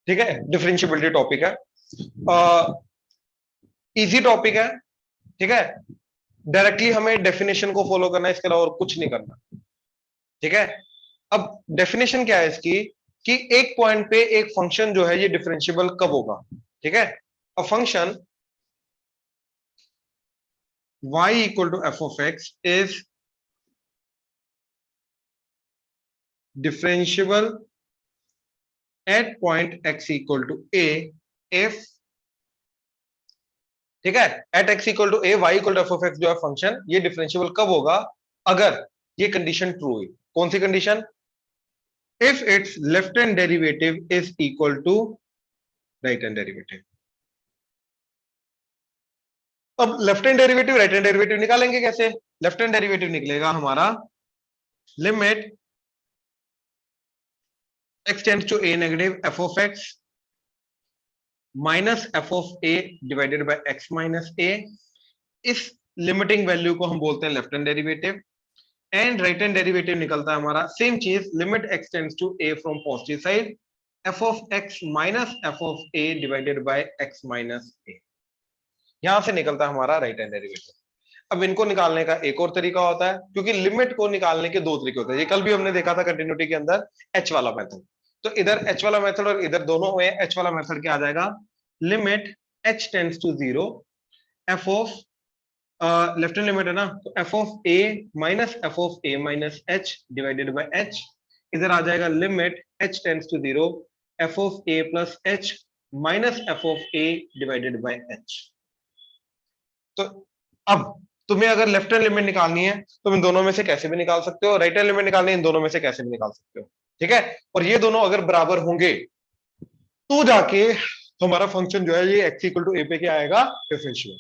ठीक है, differentiability topic है, इजी टॉपिक है। ठीक है, डायरेक्टली हमें डेफिनेशन को फॉलो करना है, इसके अलावा और कुछ नहीं करना। ठीक है, अब डेफिनेशन क्या है इसकी कि एक पॉइंट पे एक फंक्शन जो है ये डिफरेंशियबल कब होगा। ठीक है, a function y equal to f of x is differentiable at point x equal to a if, ठीक है, eight x equal to a y equal to f of x जो है फंक्शन ये डिफरेंशियबल कब होगा, अगर ये कंडीशन ट्रू हुई। कौन सी condition? If it's left hand derivative is equal to right hand derivative. अब left hand derivative right hand derivative निकालेंगे कैसे? लेफ्ट हैंड डेरिवेटिव निकलेगा हमारा limit x tends to a negative f of x minus f of a divided by x minus a। इस limiting value को हम बोलते हैं left hand derivative. And right hand derivative निकलता है हमारा सेम चीज, limit x tends to a from positive side f of x minus f of a divided by x minus a। यहां से निकलता है हमारा राइट हैंड डेरिवेटिव। अब इनको निकालने का एक और तरीका होता है, क्योंकि लिमिट को निकालने के दो तरीके होते हैं। ये कल भी हमने देखा था कंटिन्यूटी के अंदर, एच वाला मेथड। तो इधर एच वाला मेथड और इधर दोनों में एच वाला मेथड क्या आ जाएगा, limit h tends to zero f of left hand limit है ना, तो f of a minus f of a minus h divided by h. इधर आ जाएगा limit h tends to zero f of a plus h minus f of a divided by h. तो अब तुम्हें अगर लेफ्ट हैंड लिमिट निकालनी है तो इन दोनों में से कैसे भी निकाल सकते हो, राइट हैंड लिमिट निकालनी है इन दोनों में से कैसे भी निकाल सकते हो। ठीक है, और ये दोनों अगर बराबर होंगे तो जाके हमारा फंक्शन जो है ये x इक्वल टू ए पे क्या आएगा, डिफरेंशियल।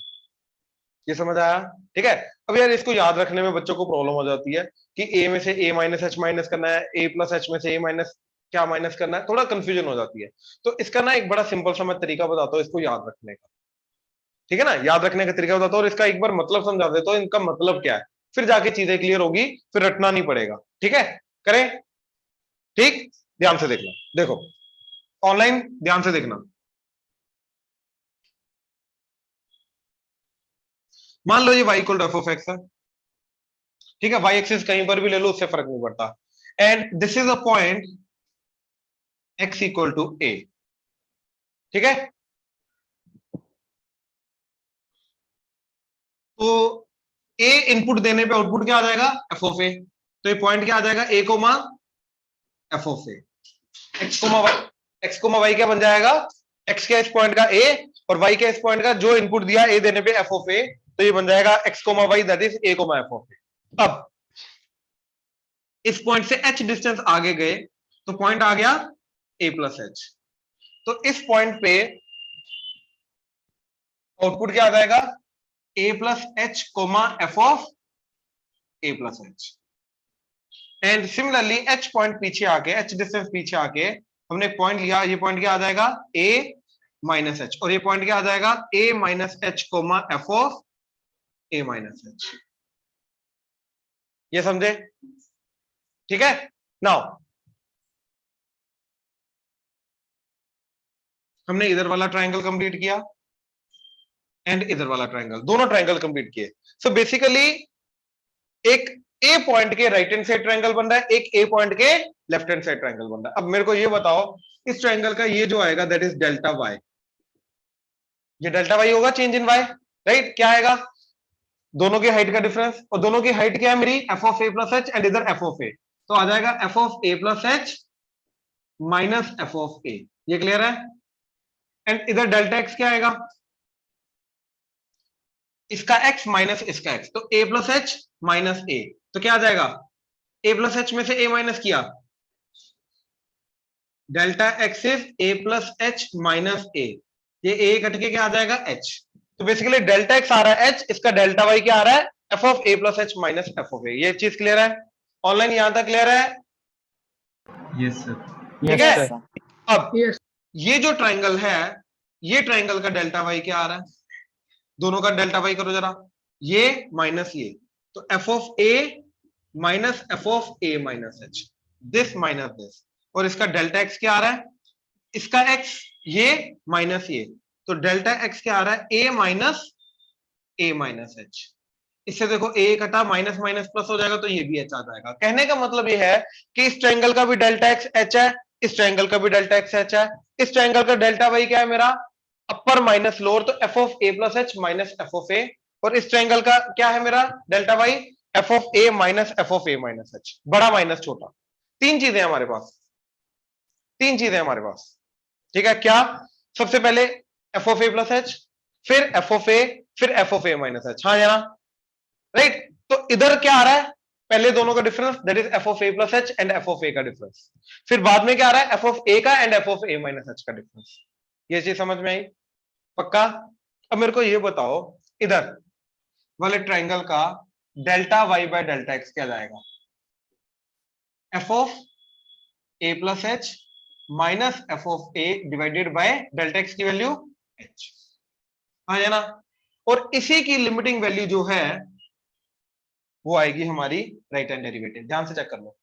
ये समझ आया? ठीक है, अब यार इसको याद रखने में बच्चों को प्रॉब्लम हो जाती है कि a में से a माइनस एच माइनस करना है, a प्लस एच में से a माइनस क्या माइनस करना है, थोड़ा कंफ्यूजन हो जाती है। तो इसका ना एक बड़ा सिंपल सा मैं तरीका बताता हूँ इसको याद रखने का। ठीक है ना, याद रखने का तरीका बताता हूँ और इसका एक बार मतलब समझा देता हूँ, इनका मतलब क्या है, फिर जाके चीजें क्लियर होगी, फिर रटना नहीं पड़ेगा। ठीक है, करें? ठीक, ध्यान से देखना, देखो ऑनलाइन ध्यान से देखना। मान लो ये y equal to f of x है। ठीक है, y एक्सिस कहीं पर भी ले लो उससे फर्क नहीं पड़ता। And this is a point x equal to a। ठीक है, तो a इनपुट देने पे आउटपुट क्या आ जाएगा, एफ ऑफ ए। तो ये पॉइंट क्या आ जाएगा, a comma f of a. X comma y क्या बन जाएगा, x के इस पॉइंट का a और y के इस पॉइंट का जो इनपुट दिया a देने पे एफ ऑफ ए, तो ये बन जाएगा x comma y that is a comma f of a. अब इस पॉइंट से h डिस्टेंस आगे गए तो पॉइंट आ गया a प्लस एच। तो इस पॉइंट पे आउटपुट क्या आ जाएगा, a plus H coma f of a plus h. And similarly h point पीछे आके, h डिस्टेंस पीछे आके हमने पॉइंट लिया, ये पॉइंट क्या आ जाएगा a माइनस एच, और ये पॉइंट क्या आ जाएगा a minus H coma f of a minus H. ये समझे? ठीक है, नाउ हमने इधर वाला ट्रायंगल कंप्लीट किया एंड इधर वाला ट्रायंगल, दोनों ट्रायंगल कंप्लीट किए। सो बेसिकली एक ए पॉइंट के राइट हैंड साइड ट्रायंगल बन रहा है, एक ए पॉइंट के लेफ्ट हैंड साइड ट्रायंगल बन रहा है। अब मेरे को ये बताओ इस ट्रायंगल का ये जो आएगा दैट इज डेल्टा वाई, ये डेल्टा वाई होगा चेंज इन वाई, राइट? क्या आएगा, दोनों की हाइट का डिफरेंस, और दोनों की हाइट क्या है मेरी, f of a plus h and इधर एफ ऑफ ए, तो आ जाएगा f of a plus h minus f of a. ये क्लियर है? एंड इधर डेल्टा एक्स क्या आएगा, इसका x माइनस इसका x, तो a प्लस एच माइनस ए, तो क्या आ जाएगा, a प्लस एच में से a माइनस किया, delta x is a plus h minus a, ये a कट के क्या आ जाएगा h। तो बेसिकली डेल्टा एक्स आ रहा है h, इसका डेल्टा वाई क्या आ रहा है, f of a plus h minus f of a. ये चीज क्लियर है? ऑनलाइन यहां तक क्लियर है? Yes sir. ठीक है, अब ये जो ट्राइंगल है, ये ट्राइंगल का डेल्टा वाई क्या आ रहा है, दोनों का डेल्टा वाई करो जरा, ये माइनस ये, तो f of a minus f of a minus H, this minus this, और इसका डेल्टा एक्स क्या आ रहा है, इसका x ये माइनस ये, तो डेल्टा x क्या आ रहा है, a माइनस h। इससे देखो a कटा, माइनस माइनस प्लस हो जाएगा, तो ये भी h आ जाएगा। कहने का मतलब ये है कि इस ट्रायंगल का भी डेल्टा x h है, इस ट्रायंगल का भी डेल्टा x h है, इस ट्रायंगल का डेल्टा y क्या है मेरा, अपर माइनस लोअर, तो f of a plus h minus f of a। और इस ट्रायंगल का क्या है मेरा delta y, f of a minus f of a minus h, बड़ा माइनस छोटा। तीन चीजें हमारे पास, तीन चीजें हमारे पास, ठीक है। क्या, सबसे पहले f of a plus h, फिर f ऑफ a, फिर f of a minus h। हाँ या ना, राइट। तो इधर क्या आ रहा है, पहले दोनों का difference, that is f of a plus h and f of a का डिफरेंस। फिर बाद में क्या आ रहा है, f ऑफ a का and f of a minus h का डिफरेंस। ये चीज समझ में आई, पक्का। अब मेरे को ये बताओ, इधर वाले ट्राइंगल का delta y by delta x क्या जाएगा, f of a plus h minus f of a divided by delta x की वैल्यू h। हाँ है ना। और इसी की लिमिटिंग वैल्यू जो है वो आएगी हमारी राइट हैंड डेरिवेटिव। ध्यान से चेक कर लो,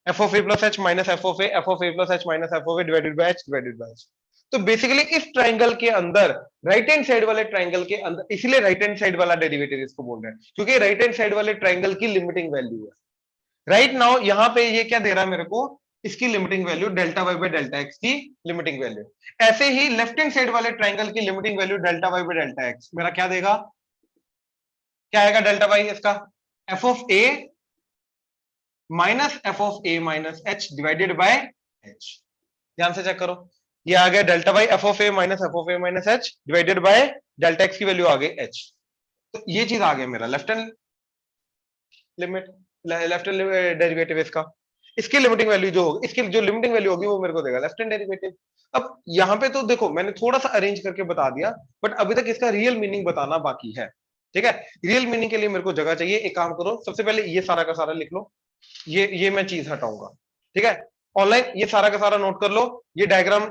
f of a plus h minus f of a plus h minus f of a divided by h divided by h। तो बेसिकली इस ट्राइंगल के अंदर, राइट हैंड साइड वाले ट्राइंगल के अंदर, इसलिए राइट हैंड साइड वाला डेरिवेटिव इसको बोल रहे हैं, क्योंकि राइट हैंड साइड वाले ट्राइंगल की लिमिटिंग वैल्यू है। राइट नाउ यहां पे ये क्या दे रहा है मेरे को, इसकी limiting value delta y by delta x की लिमिटिंग वैल्यू। ऐसे ही लेफ्ट हैंड साइड वाले ट्राइंगल की limiting value delta y by delta x मेरा क्या देगा, क्या आएगा डेल्टा y इसका, f of a minus f of a minus h divided by h। ध्यान से चेक करो, ये आ गया delta y f of a minus f of a minus h divided by delta x की वैल्यू आ गई h। तो ये चीज आ गया मेरा left hand limit, left hand derivative इसका। इसकी लिमिटिंग वैल्यू जो होगी, इसकी जो लिमिटिंग वैल्यू होगी वो मेरे को देगा लेफ्ट हैंड डेरिवेटिव। अब यहाँ पे तो देखो मैंने थोड़ा सा अरेंज करके बता दिया, बट अभी तक इसका रियल मीनिंग बताना बाकी है, ठीक है। रियल मीनिंग के लिए मेरे को जगह चाहिए, एक काम करो, सबसे पहले ये सारा का सारा लिख लो, ये मैं चीज हटाऊंगा, ठीक है। ऑनलाइन ये सारा का सारा नोट कर लो, ये डायग्राम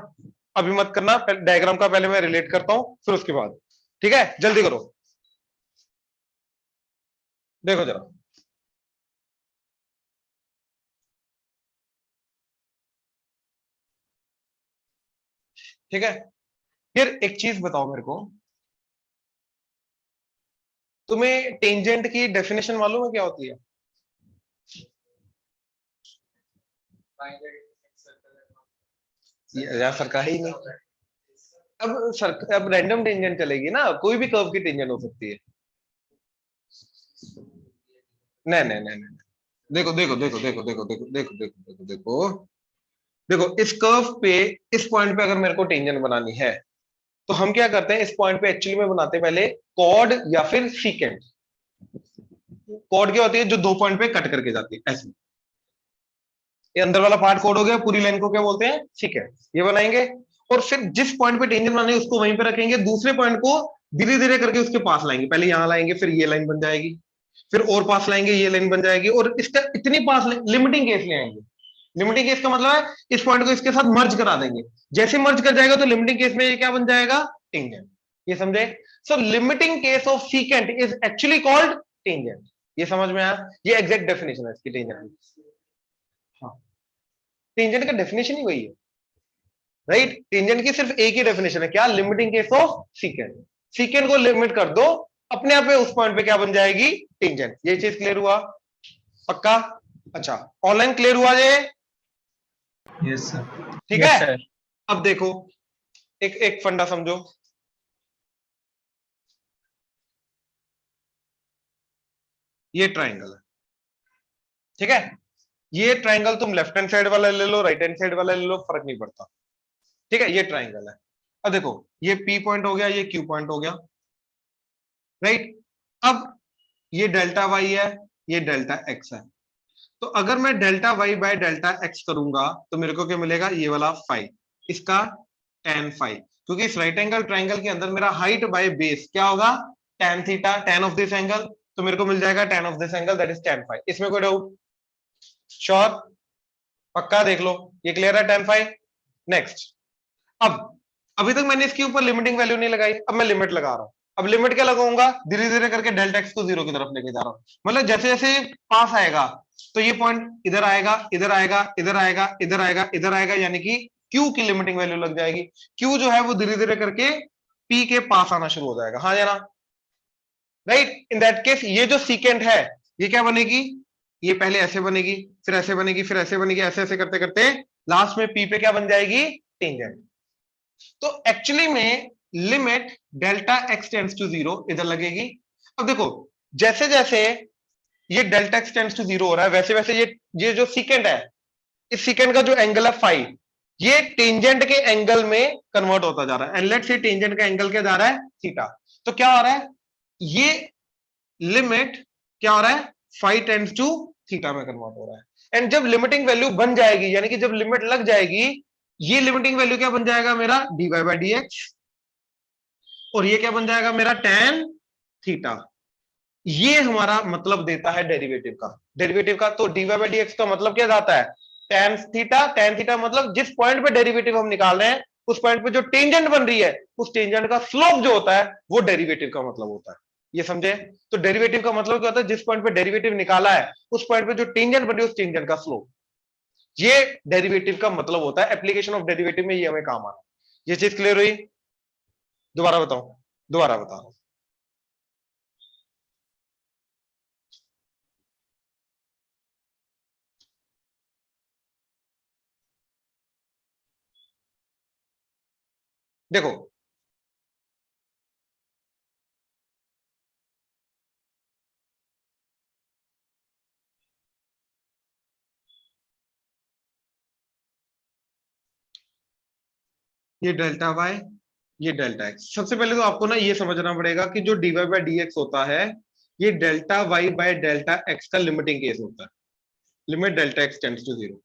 अभी मत करना, डायग्राम का पहले मैं रिलेट करता हूं, फिर उसके बाद, ठीक है। जल्दी करो, देखो जरा, ठीक है। फिर एक चीज बताओ मेरे को, तुम्हें टेंजेंट की डेफिनेशन मालूम है क्या होती है? यार सरका ही नहीं। अब रैंडम टेंजेंट चलेगी ना, कोई भी कर्व की टेंजेंट हो सकती है। नहीं नहीं नहीं नहीं, देखो देखो देखो देखो देखो देखो देखो देखो देखो देखो देखो, इस कर्व पे, इस पॉइंट पे अगर मेरे को टेंजेंट बनानी है, तो हम क्या करते हैं, इस पॉइंट पे एक्चुअली में बनाते हैं पहले कॉर्ड या फिर सीकेंट। कॉर्ड क्या होती है, जो दो पॉइंट पे कट करके जाती है, ऐसे। ये अंदर वाला पार्ट कॉर्ड हो गया, पूरी लाइन को क्या बोलते हैं, सीकेंट। ये बनाएंगे, और फिर जिस पॉइंट पे टेंजेंट बनानी है उसको वहीं पे रखेंगे, दूसरे पॉइंट को धीरे धीरे करके उसके पास लाएंगे, पहले यहां लाएंगे, फिर ये लाइन बन जाएगी, फिर और पास लाएंगे, ये लाइन बन जाएगी, और इसका इतनी पास लिमिटिंग केस ले आएंगे। लिमिटिंग केस का मतलब है इस पॉइंट को इसके साथ मर्ज करा देंगे, जैसे मर्ज कर जाएगा तो लिमिटिंग केस में ये क्या बन जाएगा, टेंजेंट। ये समझे? So limiting case of secant is actually called tangent. ये समझ में आया? ये एग्जैक्ट डेफिनेशन है इसकी, टेंजेंट। हाँ, टेंजेंट का डेफिनेशन ही वही है, राइट। टेंजेंट की सिर्फ एक ही डेफिनेशन है, क्या, limiting case of secant. Secant को लिमिट कर दो, अपने आप में उस पॉइंट पे क्या बन जाएगी, टेंजेंट। ये चीज क्लियर हुआ, पक्का? अच्छा, ऑनलाइन क्लियर हुआ ये? Yes, sir. ठीक यस है। सर। अब देखो, एक एक फंडा समझो, ये ट्राइंगल है, ठीक है। ये ट्राइंगल तुम लेफ्ट हैंड साइड वाला ले लो, राइट हैंड साइड वाला ले लो, फर्क नहीं पड़ता, ठीक है। ये ट्राइंगल है। अब देखो, ये P पॉइंट हो गया, ये Q पॉइंट हो गया, राइट। अब ये डेल्टा y है, ये डेल्टा x है। तो अगर मैं delta y by delta x करूंगा तो मेरे को क्या मिलेगा, ये वाला फाइव, इसका tan फाइव, क्योंकि इस राइट एंगल ट्राइंगल के अंदर मेरा हाइट बाय बेस क्या होगा, tan theta, tan of this angle. तो मेरे को मिल जाएगा tan of this angle, that is tan five. इसमें कोई डाउट? श्योर, पक्का? देख लो, ये क्लियर है, tan फाइव। नेक्स्ट, अब अभी तक मैंने इसके ऊपर लिमिटिंग वैल्यू नहीं लगाई, अब मैं लिमिट लगा रहा हूं। अब लिमिट क्या लगाऊंगा, धीरे धीरे करके डेल्टा एक्स को जीरो की तरफ लेके जा रहा हूं, मतलब जैसे जैसे पास आएगा तो ये पॉइंट इधर आएगा, इधर आएगा, इधर आएगा, इधर आएगा, इधर आएगा, यानी कि क्यू की लिमिटिंग वैल्यू लग जाएगी। क्यू जो है वो धीरे धीरे करके पी के पास आना शुरू हो जाएगा, हाँ या ना, राइट। इन दैट केस ये जो सीकेंट है ये क्या बनेगी, ये पहले ऐसे बनेगी, फिर ऐसे बनेगी, फिर ऐसे बनेगी, ऐसे ऐसे करते करते लास्ट में पी पे क्या बन जाएगी, टेंजेंट। तो एक्चुअली में limit delta x tends to zero इधर लगेगी। अब देखो जैसे जैसे ये delta x tends to zero हो रहा है वैसे वैसे ये जो सीकेंट है, इस सीकेंट का जो एंगल है फाई, ये टेंजेंट के एंगल में कन्वर्ट होता जा रहा है। एंड लेट्स से टेंजेंट का एंगल क्या जा रहा है, थीटा। तो क्या हो रहा है, ये लिमिट क्या हो रहा है, फाई टेंड्स टू थीटा में कन्वर्ट हो रहा है। एंड जब लिमिटिंग वैल्यू बन जाएगी, यानी कि जब लिमिट लग जाएगी, ये लिमिटिंग वैल्यू क्या बन जाएगा मेरा, dy बाई डी एक्स, और ये क्या बन जाएगा मेरा tan थीटा। ये हमारा मतलब देता है डेरिवेटिव का। डेरिवेटिव का तो dy बाई डी एक्स का मतलब क्या जाता है, tan थीटा। tan थीटा मतलब जिस पॉइंट पे डेरिवेटिव हम निकाल रहे हैं उस पॉइंट पे जो टेंजेंट बन रही है उस टेंजेंट का स्लोप जो होता है वो डेरिवेटिव का मतलब होता है। ये समझे। तो डेरिवेटिव का मतलब क्या होता है, जिस पॉइंट पे डेरिवेटिव निकाला है उस पॉइंट पे जो टेंजेंट बन रही है उस टेंजेंट का स्लोप, ये डेरिवेटिव का मतलब होता है। एप्लीकेशन ऑफ डेरिवेटिव में ये हमें काम आना। ये चीज क्लियर हुई, दोबारा बताओ, दोबारा बता रहा हूं। देखो ये डेल्टा वाई, ये डेल्टा एक्स। सबसे पहले तो आपको ना ये समझना पड़ेगा कि जो dy बाई डी एक्स होता है ये delta y by delta x का लिमिटिंग केस होता है, limit delta x tends to zero.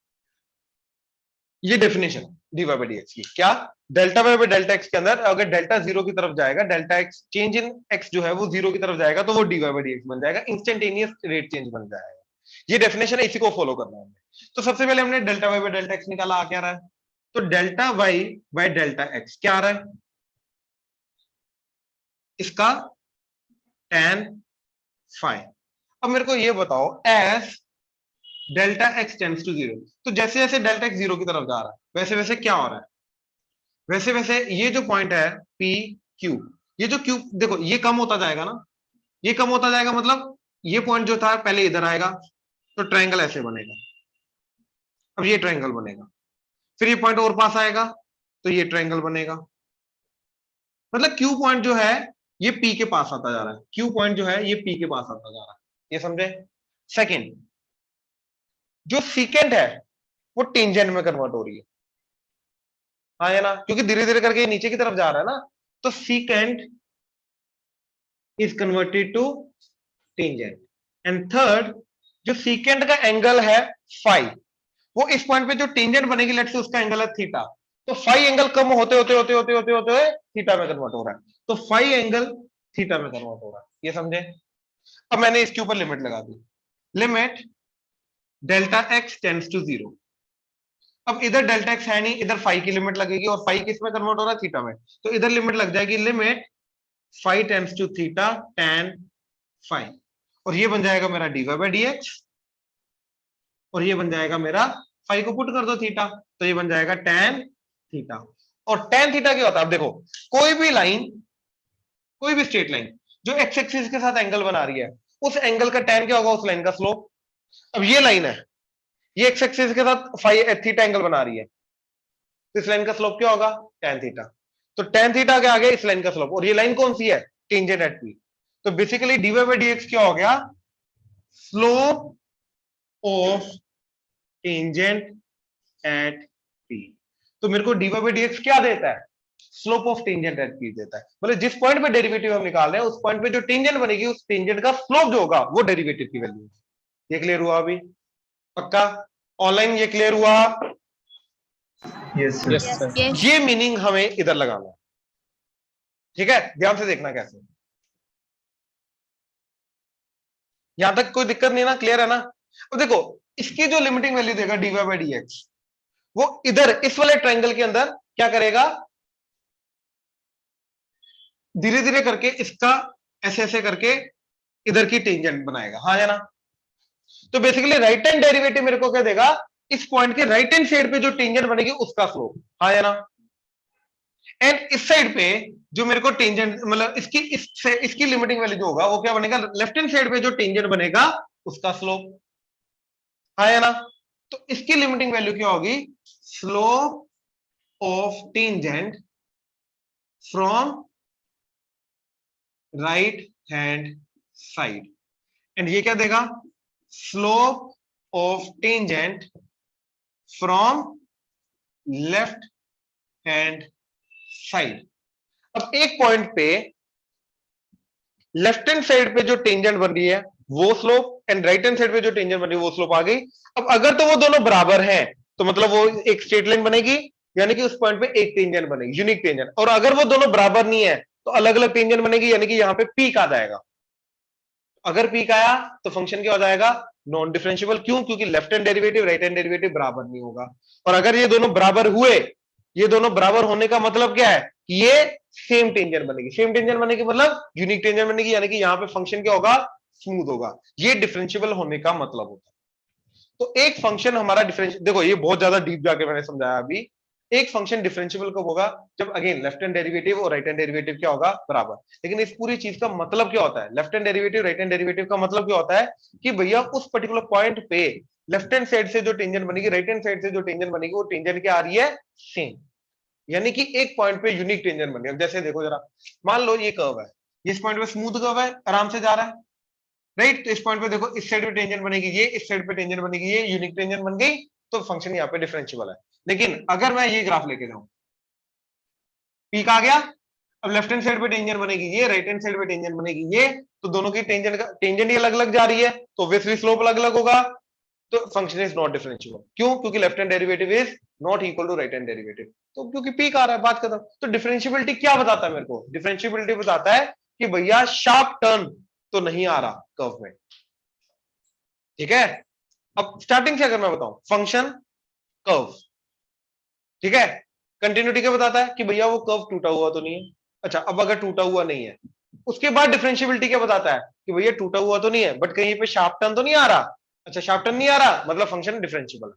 ये definition dy by d x की क्या, delta y by delta x के अंदर अगर डेल्टा जीरो की तरफ जाएगा, delta x change in x जो है वो जीरो की तरफ जाएगा तो वो dy बाई डी एक्स बन जाएगा, इंस्टेंटेनियस रेट चेंज बन जाएगा। ये डेफिनेशन है, इसी को फॉलो करना है हमें। तो सबसे पहले हमने delta y by delta x निकाला, आ क्या रहा है, तो delta y by delta x क्या आ रहा है, इसका tan फाई। अब मेरे को ये बताओ as delta x tends to zero, तो जैसे जैसे डेल्टा एक्स जीरो की तरफ जा रहा है वैसे वैसे क्या हो रहा है, वैसे वैसे ये जो पॉइंट है पी क्यू, ये जो क्यू देखो ये कम होता जाएगा ना, ये कम होता जाएगा, मतलब ये पॉइंट जो था पहले इधर आएगा तो ट्रायंगल ऐसे बनेगा, अब ये ट्रायंगल बनेगा, फिर ये पॉइंट और पास आएगा तो ये ट्रायंगल बनेगा। मतलब क्यू पॉइंट जो है ये पी के पास आता जा रहा है, क्यू पॉइंट जो है ये पी के पास आता जा रहा है, ये समझे। सेकंड, जो सीकेंट है वो टेंजेंट में कन्वर्ट हो रही है, हाँ है ना, क्योंकि धीरे धीरे करके नीचे की तरफ जा रहा है ना, तो secant is converted to tangent. And third, जो सीकेंट का एंगल है फाई, वो इस पॉइंट पे जो टेंजेंट बनेगी लेट्स से उसका एंगल है थीटा, तो फाई एंगल कम होते होते होते होते होते होते हुए थीटा में कन्वर्ट हो रहा है, तो फाई एंगल थीटा में कन्वर्ट हो रहा है, ये समझे। अब मैंने इसके ऊपर लिमिट लगा दी, limit delta x tends to zero. अब इधर डेल्टा एक्स है नहीं, इधर फाई की लिमिट लगेगी, और फाई किस में कन्वर्ट हो रहा है, थीटा में, तो इधर लिमिट लग जाएगी limit phi tends to theta tan phi, और ये बन जाएगा मेरा dy बाई डी एक्स, और ये बन जाएगा मेरा फाई को पुट कर दो थीटा तो ये बन जाएगा tan थीटा। और tan थीटा क्या होता है, अब देखो कोई भी लाइन, कोई भी स्ट्रेट लाइन जो एक्स एक्सिस के साथ एंगल बना रही है उस एंगल का tan क्या होगा, उस लाइन का स्लोप। अब ये लाइन है, ये एक्स एक्सिस के साथ फाई थीटा एंगल बना रही है, तो इस लाइन का स्लोप क्या होगा, tan थीटा। तो tan थीटा के आगे इस लाइन का स्लोप, और ये लाइन कौन सी है, टेंजेंट एट पी। तो basically dy by d x क्या हो गया, slope of tangent at P. तो मेरे को dy बाई डी एक्स क्या देता है, slope of tangent at P देता है। मतलब जिस पॉइंट पे डेरिवेटिव हम निकाल रहे हैं उस पॉइंट पे जो टेंजेंट बनेगी उस टेंजेंट का स्लोप जो होगा वो डेरिवेटिव की वैल्यू। ये क्लियर हुआ अभी, पक्का ऑनलाइन ये क्लियर हुआ। Yes sir. ये मीनिंग हमें इधर लगाना है, ठीक है, ध्यान से देखना कैसे, यहां तक कोई दिक्कत नहीं ना, क्लियर है ना। अब देखो इसकी जो लिमिटिंग वैल्यू देगा dy बाई डी एक्स, वो इधर इस वाले ट्रायंगल के अंदर क्या करेगा, धीरे धीरे करके इसका ऐसे ऐसे करके इधर की टेंजेंट बनाएगा, हाँ या ना। तो बेसिकली राइट हैंड डेरिवेटिव मेरे को क्या देगा, इस पॉइंट के राइट हैंड साइड पे जो टेंजेंट बनेगी उसका स्लोप, हाँ या ना। एंड इस साइड पे जो मेरे को टेंजेंट मतलब इसकी लिमिटिंग वैल्यू जो होगा वो क्या बनेगा, लेफ्ट हैंड साइड पे जो टेंजेंट बनेगा उसका स्लोप, हाँ या ना। तो इसकी लिमिटिंग वैल्यू क्या होगी, slope of tangent from right hand side. And ये क्या देगा, slope of tangent from left hand side. अब एक पॉइंट पे लेफ्ट हैंड साइड पे जो टेंजेंट बन रही है वो slope, and right hand side पे जो टेंजेंट बन रही है वो स्लोप आ गई। अब अगर तो वो दोनों बराबर हैं तो मतलब वो एक स्ट्रेट लाइन बनेगी, यानी कि उस पॉइंट पे एक टेंजेंट बनेगी, यूनिक टेंजेंट। और अगर वो दोनों बराबर नहीं है तो अलग अलग टेंजेंट बनेगी, यानी कि यहां पे पीक आ जाएगा। अगर पीक आया तो फंक्शन क्या हो जाएगा, नॉन डिफरेंशिएबल। क्यों, क्योंकि left hand derivative right hand derivative बराबर नहीं होगा। और अगर ये दोनों बराबर हुए, ये दोनों बराबर होने का मतलब क्या है कि ये सेम टेंजेंट बनेगी। सेम टेंजेंट बनेगी मतलब यूनिक टेंजेंट बनेगी, यानी कि यहां पे फंक्शन क्या होगा, स्मूथ होगा। ये डिफरेंशिएबल होने का मतलब होता है। तो एक फंक्शन हमारा डिफरेंशियल, देखो ये बहुत ज्यादा डीप जाके मैंने समझाया अभी। एक फंक्शन डिफरेंशिएबल कब होगा, जब अगेन लेफ्ट हैंड डेरिवेटिव और राइट हैंड डेरिवेटिव क्या होगा, बराबर। लेकिन इस पूरी चीज का मतलब क्या होता है, left hand derivative right hand derivative का मतलब क्या होता है कि भैया उस पर्टिकुलर पॉइंट पे लेफ्ट हैंड साइड से जो टेंजेंट बनेगी, राइट हैंड साइड से जो टेंजेंट बनेगी, वो टेंजेंट क्या आ रही है, सेम। यानी कि एक पॉइंट पे यूनिक टेंजेंट बन गया। जैसे देखो जरा, मान लो ये कर्व है, इस पॉइंट पे स्मूथ कर्व है, आराम से जा रहा है, राइट। तो इस पॉइंट पे देखो, इस साइड पे टेंजेंट बनेगी ये, इस साइड पे टेंजेंट बनेगी ये, यूनिक टेंजेंट बन गई, तो फंक्शन यहाँ पे डिफरेंशिएबल है। लेकिन अगर मैं ये ग्राफ लेके जाऊं, पीक आ गया, अब लेफ्ट हैंड साइड पे टेंजेंट बनेगी ये, राइट हैंड साइड पे टेंजेंट बनेगी ये, तो दोनों की टेंजेंट ही अलग अलग जा रही है, तो ऑब्वियसली स्लोप अलग अलग होगा। तो फंक्शन इज नॉट डिफरेंशिएबल। क्यों, क्योंकि left hand derivative is not equal to right hand derivative. तो क्योंकि पीक आ रहा है, बात खत्म। तो डिफरेंशिएबिलिटी क्या बताता है मेरे को, डिफरेंशिएबिलिटी बताता है कि भैया शार्प टर्न तो नहीं आ रहा कर्व में, ठीक है। अब स्टार्टिंग से अगर मैं बताऊं, फंक्शन कर्व, ठीक है। कंटिन्यूटी क्या बताता है कि भैया वो कर्व टूटा हुआ तो नहीं है। अच्छा, अब अगर टूटा हुआ नहीं है, उसके बाद डिफरेंशिएबिलिटी क्या बताता है कि भैया टूटा हुआ तो नहीं है, बट कहीं पे शार्प टर्न तो नहीं आ रहा। अच्छा, शार्प टर्न नहीं आ रहा मतलब फंक्शन डिफरेंशिएबल है।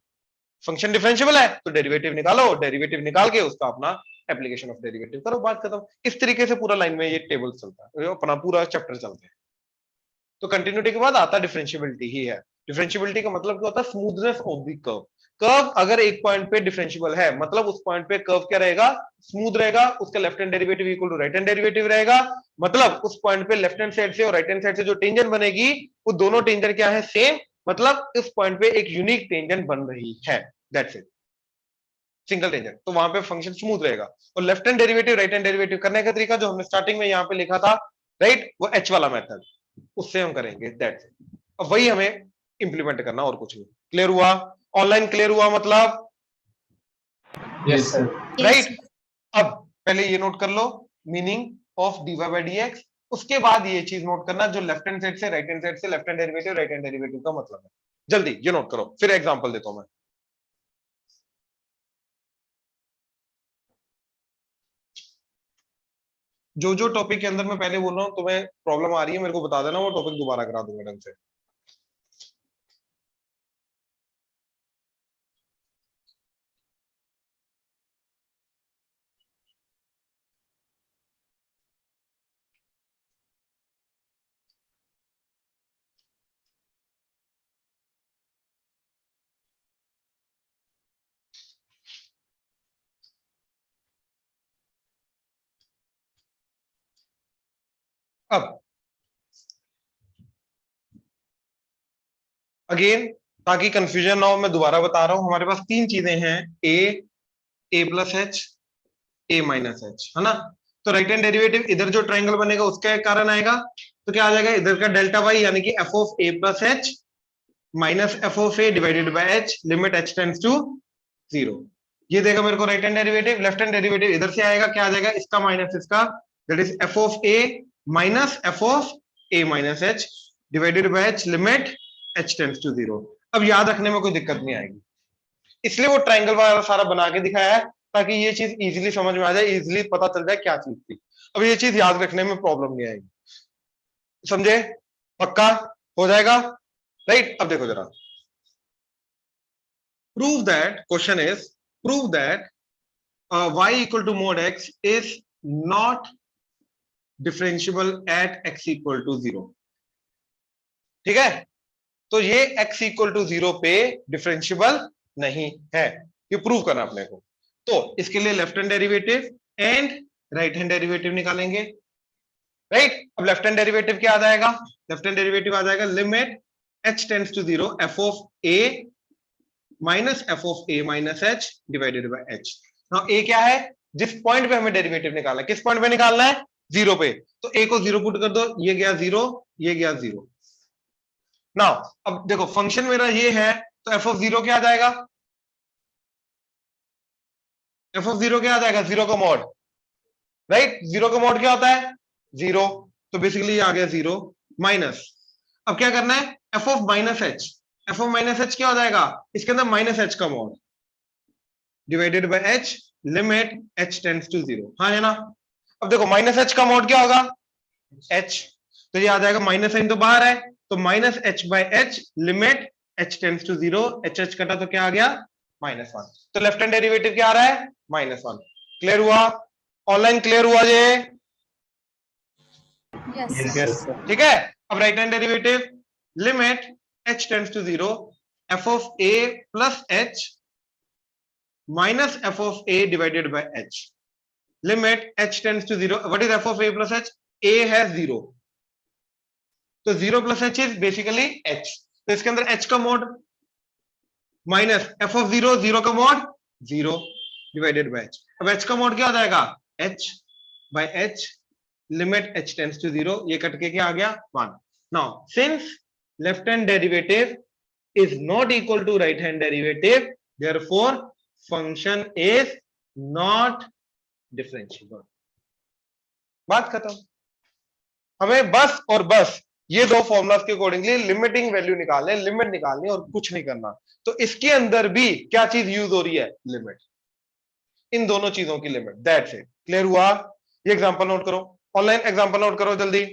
फंक्शन डिफरेंशिएबल है तो डेरिवेटिव निकालो, डेरिवेटिव निकाल के उसका अपना एप्लीकेशन ऑफ डेरिवेटिव करो, बात खत्म। इस तरीके से पूरा लाइन में ये टेबल चलता है, अपना पूरा चैप्टर चलता है। तो कंटिन्यूटी के बाद आता डिफरेंशिएबिलिटी ही है। डिफरेंशिएबिलिटी का मतलब क्या होता है, smoothness of the curve. Curve अगर एक पॉइंट पे डिफरेंशिएबल है, मतलब उस पॉइंट पे कर्व क्या रहेगा, स्मूथ रहेगा। उसका left hand derivative equal to right hand derivative रहेगा। मतलब उस पॉइंट पे लेफ्ट हैंड साइड से और राइट हैंड साइड से जो टेंजेंट बनेगी, वो दोनों टेंजेंट क्या है, सेम। मतलब इस पॉइंट पे एक यूनिक टेंजेंट बन रही है, दैट्स इट, सिंगल टेंजेंट। तो वहां पे फंक्शन स्मूथ रहेगा। और left hand derivative right hand derivative करने का तरीका जो हमने स्टार्टिंग में यहाँ पे लिखा था, राइट, वो एच वाला मेथड, उससे हम करेंगे, दैट्स इट। अब वही हमें इंप्लीमेंट करना, और कुछ नहीं। क्लियर हुआ, ऑनलाइन क्लियर हुआ मतलब, Yes, sir. Yes, right. अब पहले ये नोट कर लो, meaning of dy by dx। उसके बाद ये चीज नोट करना, जो लेफ्ट हैंड साइड से राइट हैंड साइड से left hand derivative right hand derivative का मतलब है। जल्दी ये नोट करो, फिर एग्जांपल देता हूं मैं। जो जो टॉपिक के अंदर मैं पहले बोल रहा हूं तुम्हें प्रॉब्लम आ रही है, मेरे को बता देना, वो टॉपिक दोबारा करा दूंगा ढंग से। अब अगेन, ताकि कंफ्यूजन ना हो, मैं दोबारा बता रहा हूं, हमारे पास तीन चीजें हैं, ए प्लस एच, ए माइनस एच, है ना। तो राइट हैंड डेरिवेटिव इधर जो ट्राइंगल बनेगा उसका कारण आएगा, तो क्या आ जाएगा, इधर का डेल्टा वाई, यानी कि f of a plus h minus f of a divided by h, limit h tends to 0। ये देगा मेरे को right hand derivative. Left hand derivative इधर से आएगा, क्या आ जाएगा, इसका माइनस इसका, that is f of a minus f of a minus h divided by h, limit h tends to 0। अब याद रखने में कोई दिक्कत नहीं आएगी, इसलिए वो ट्राइंगल वाला सारा बना के दिखाया है, ताकि ये चीज इजीली समझ में आ जाए, इजीली पता चल जाए क्या चीज थी। अब ये चीज याद रखने में प्रॉब्लम नहीं आएगी, समझे, पक्का हो जाएगा, राइट। अब देखो जरा, prove that, question is prove that y equal to mod x is not differentiable at x equal to 0. ठीक है, तो ये x equal to 0 पे डिफरेंशियबल नहीं है, ये प्रूव करना अपने को। तो इसके लिए left hand derivative and right hand derivative निकालेंगे, राइट। अब लेफ्ट हैंड डेरिवेटिव क्या आ जाएगा, लेफ्ट हैंड डेरिवेटिव आ जाएगा limit h tends to 0 f of a minus f of a minus h divided by h। Now a क्या है, जिस पॉइंट पे हमें डेरिवेटिव निकालना है, किस पॉइंट पे निकालना है, 0 पे, तो a को 0 पुट कर दो, ये गया 0, ये गया 0। नाउ अब देखो फंक्शन मेरा ये है, तो f of 0 क्या आ जाएगा, f of 0 क्या आ जाएगा, 0 का मॉड, राइट। 0 का मॉड क्या होता है, 0, तो बेसिकली ये आ गया 0 माइनस, अब क्या करना है, f of minus h, f of minus h क्या हो जाएगा, इसके अंदर माइनस h का mod divided by h limit h tends to 0, हाँ है ना। अब देखो माइनस h का मॉड क्या होगा, h, तो ये आ जाएगा, माइनस साइन तो बाहर है, तो minus h by h limit h tends to 0, h कटा तो क्या आ गया, -1, तो लेफ्ट हैंड डेरिवेटिव क्या आ रहा है, -1। क्लियर हुआ, ऑनलाइन क्लियर हुआ ये, Yes, sir. ठीक है। अब right hand derivative limit h tends to 0 f of a plus h minus f of a divided by h limit h tends to 0, what is f of a plus h, a है 0, तो 0 plus h is basically h, तो इसके अंदर h का mode minus f of 0, 0 का mod 0 divided by h, अब h का mod क्या हो जाएगा, h by h limit h tends to 0, ये कट के क्या आ गया 1। Now since left hand derivative is not equal to right hand derivative, therefore function is not differentiable, बात खत्म। हमें बस और बस ये दो फॉर्मूलाज के अकॉर्डिंगली लिमिटिंग वैल्यू निकालने, लिमिट निकालनी और कुछ नहीं करना। तो इसके अंदर भी क्या चीज यूज हो रही है, लिमिट, इन दोनों चीजों की लिमिट, दैट्स इट। क्लियर हुआ, ये एग्जांपल नोट करो, ऑनलाइन एग्जांपल नोट करो जल्दी।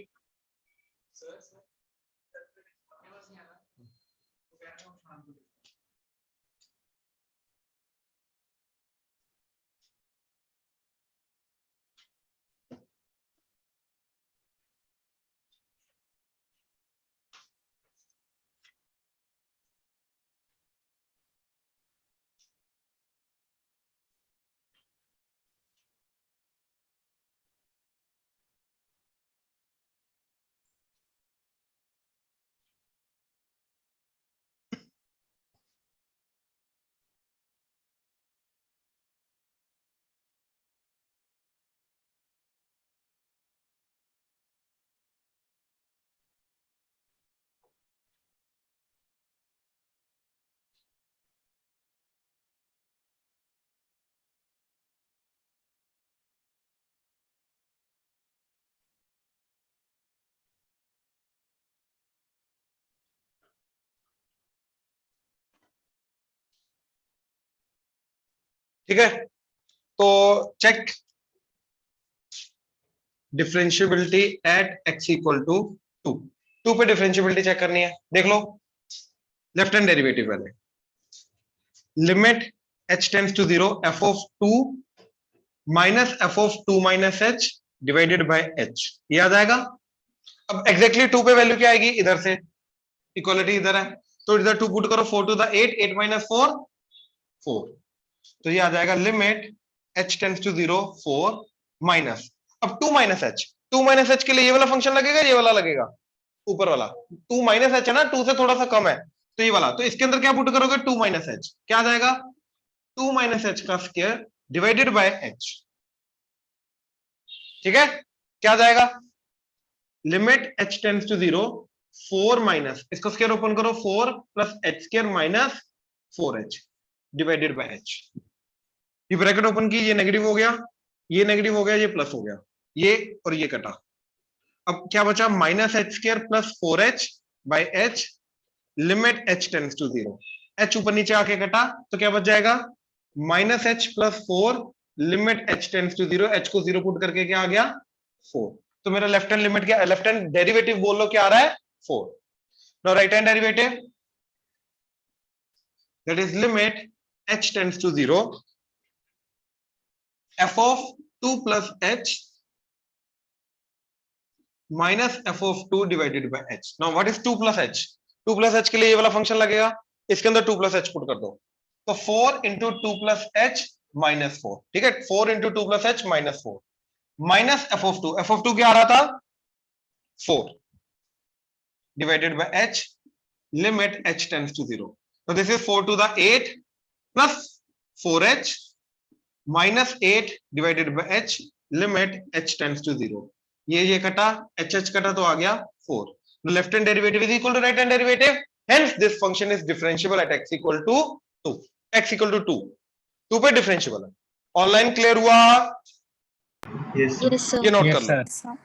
ठीक है, तो check differentiability at x equal to 2, 2 पे डिफरेंशिएबिलिटी चेक करनी है, देख लो लेफ्ट हैंड डेरिवेटिव वाले, limit h tends to 0 f of 2 minus f of 2 minus h divided by h, ये आ जाएगा। अब एग्जैक्टली 2 पे वैल्यू क्या आएगी, इधर से इक्वालिटी इधर है, तो इधर 2 पुट करो, 4 टू द 8, 8 माइनस 4 4, तो ये आ जाएगा limit h tends to 0 4 minus, अब 2 माइनस h, 2 माइनस h के लिए ये वाला फंक्शन लगेगा, ये वाला लगेगा, ऊपर वाला 2 माइनस h है ना, 2 से थोड़ा सा कम है, तो ये वाला, तो इसके अंदर क्या पुट करोगे, 2 माइनस h, क्या आ जाएगा, 2 माइनस h का स्क्वायर डिवाइडेड बाय h, ठीक है, क्या आ जाएगा, limit h tends to 0 4 minus, इसको स्क्वायर ओपन करो, 4 plus h square minus 4h divided by h, ये ब्रैकेट ओपन की, ये नेगेटिव हो गया, ये नेगेटिव हो गया, ये प्लस हो गया, ये और ये कटा, अब क्या बचा, minus h square plus 4h by h limit h tends to 0, h ऊपर नीचे आके कटा, तो क्या बच जाएगा, minus h plus 4 limit h tends to 0, h को 0 पुट करके क्या आ गया 4, तो मेरा लेफ्ट हैंड लिमिट क्या, लेफ्ट हैंड डेरिवेटिव बोल लो क्या आ रहा है 4। Now right hand derivative, that is limit h tends to 0, f of 2 plus h minus f of 2 divided by h. Now what is 2 plus h? 2 plus h के लिए ये वाला फंक्शन लगेगा, इसके अंदर 2 plus h पुट कर दो, तो 4 into 2 plus h minus 4, ठीक है, 4 into 2 plus h minus 4 minus f of 2, f of 2 क्या आ रहा था 4 divided by h, limit h tends to 0. So this is 4 to the 8 plus 4h minus 8 divided by h, limit h tends to 0. ये कटा, h कटा तो आ गया 4. The left hand derivative is equal to right hand derivative. Hence this function is differentiable at x equal to 2. x equal to 2. 2 पे differentiable है. Online clear हुआ? Yes, sir. Yes, sir. ये note Yes, कर लो. sir.